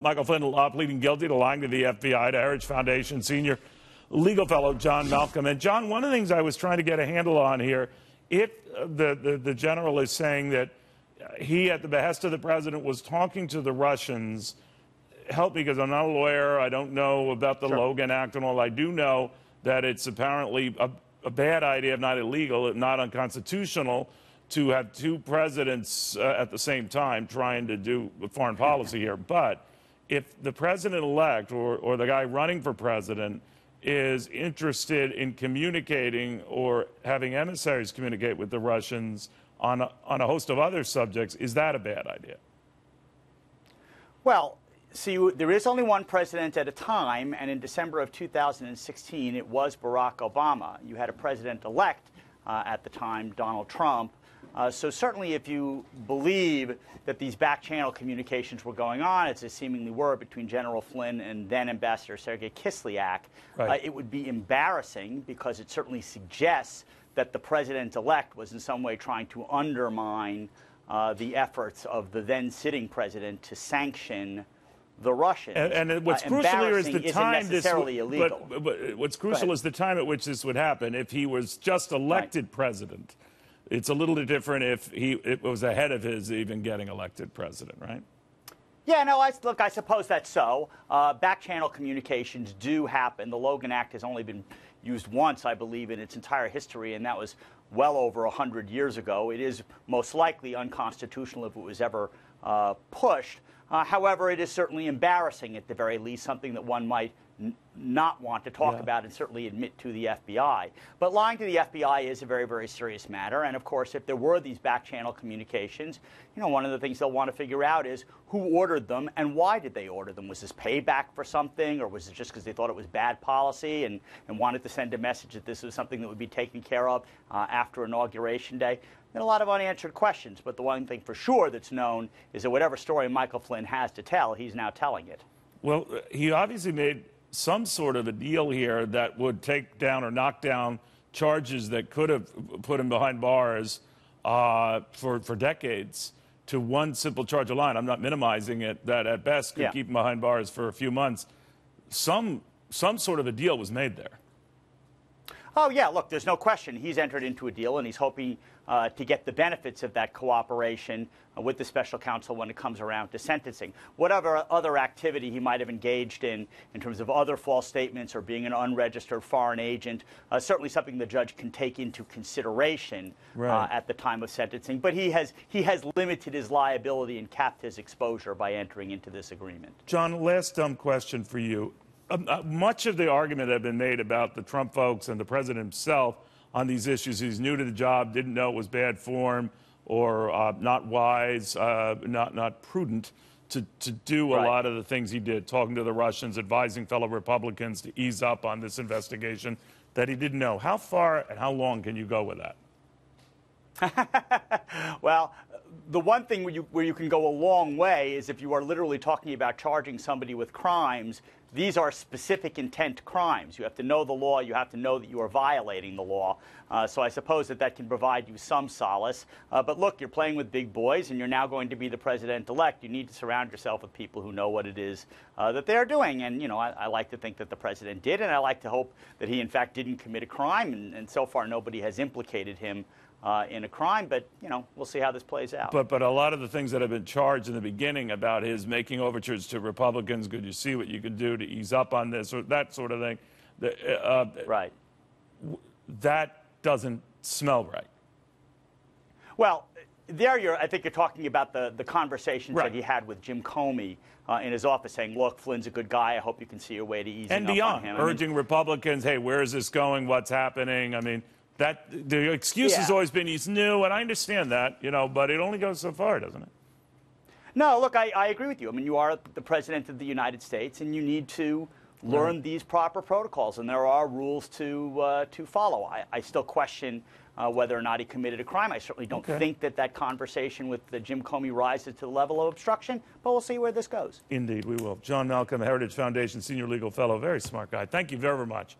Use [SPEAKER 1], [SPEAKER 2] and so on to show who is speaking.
[SPEAKER 1] Michael Flynn pleading guilty to lying to the FBI, to Heritage Foundation senior legal fellow John Malcolm. And John, one of the things I was trying to get a handle on here, if the general is saying that he, at the behest of the president, was talking to the Russians, help me because I'm not a lawyer, I don't know about the Logan Act and all. I do know that it's apparently a bad idea, if not illegal, if not unconstitutional, to have two presidents at the same time trying to do foreign policy here. But if the president-elect or the guy running for president is interested in communicating or having emissaries communicate with the Russians on a host of other subjects, is that a bad idea?
[SPEAKER 2] Well, see, there is only one president at a time, and in December of 2016, it was Barack Obama. You had a president-elect at the time, Donald Trump. So certainly if you believe that these back-channel communications were going on, as they seemingly were between General Flynn and then Ambassador Sergei Kislyak, it would be embarrassing because it certainly suggests that the president-elect was in some way trying to undermine the efforts of the then-sitting president to sanction the Russians.
[SPEAKER 1] And what's crucial here is the time
[SPEAKER 2] illegal.
[SPEAKER 1] But what's crucial is the time at which this would happen. If he was just elected president, it's a little bit different if it was ahead of his even getting elected president, right?
[SPEAKER 2] Yeah, no, look, I suppose that's so. Back-channel communications do happen. The Logan Act has only been used once, I believe, in its entire history, and that was well over 100 years ago. It is most likely unconstitutional if it was ever pushed. However, it is certainly embarrassing, at the very least, something that one might not want to talk about and certainly admit to the FBI. But lying to the FBI is a very, very serious matter. And, of course, if there were these back-channel communications, you know, one of the things they'll want to figure out is who ordered them and why did they order them? Was this payback for something, or was it just because they thought it was bad policy and wanted to send a message that this was something that would be taken care of after Inauguration Day? And a lot of unanswered questions. But the one thing for sure that's known is that whatever story Michael Flynn has to tell, he's now telling it.
[SPEAKER 1] Well, he obviously made some sort of a deal here that would take down or knock down charges that could have put him behind bars for decades to one simple charge of lying. I'm not minimizing it, that at best could keep him behind bars for a few months. Some sort of a deal was made there.
[SPEAKER 2] Oh, yeah, look, there's no question. He's entered into a deal, and he's hoping to get the benefits of that cooperation with the special counsel when it comes around to sentencing. Whatever other activity he might have engaged in terms of other false statements or being an unregistered foreign agent, certainly something the judge can take into consideration at the time of sentencing. But he has limited his liability and capped his exposure by entering into this agreement.
[SPEAKER 1] John, last dumb question for you. Much of the argument that had been made about the Trump folks and the president himself on these issues, he's new to the job, didn't know it was bad form or not wise, not prudent to do a lot of the things he did, talking to the Russians, advising fellow Republicans to ease up on this investigation that he didn't know. How far and how long can you go with that?
[SPEAKER 2] Well, the one thing where you can go a long way is if you are literally talking about charging somebody with crimes. These are specific intent crimes. You have to know the law. You have to know that you are violating the law. So I suppose that can provide you some solace. But look, you're playing with big boys, and you're now going to be the president-elect. You need to surround yourself with people who know what it is that they're doing. And, you know, I like to think that the president did, and I like to hope that he, in fact, didn't commit a crime. And so far, nobody has implicated him in a crime, but, you know, we'll see how this plays out.
[SPEAKER 1] But a lot of the things that have been charged in the beginning about his making overtures to Republicans, could you see what you could do to ease up on this, or that sort of thing, that doesn't smell right.
[SPEAKER 2] Well, I think you're talking about the conversations that he had with Jim Comey in his office saying, look, Flynn's a good guy. I hope you can see your way to easing
[SPEAKER 1] and
[SPEAKER 2] up
[SPEAKER 1] beyond,
[SPEAKER 2] on him.
[SPEAKER 1] Urging Republicans, hey, where is this going? What's happening? I mean, the excuse has always been he's new, and I understand that, you know, but it only goes so far, doesn't it?
[SPEAKER 2] No, look, I agree with you. I mean, you are the president of the United States, and you need to learn these proper protocols, and there are rules to follow. I still question whether or not he committed a crime. I certainly don't think that conversation with Jim Comey rises to the level of obstruction, but we'll see where this goes.
[SPEAKER 1] Indeed, we will. John Malcolm, Heritage Foundation senior legal fellow, very smart guy. Thank you very much.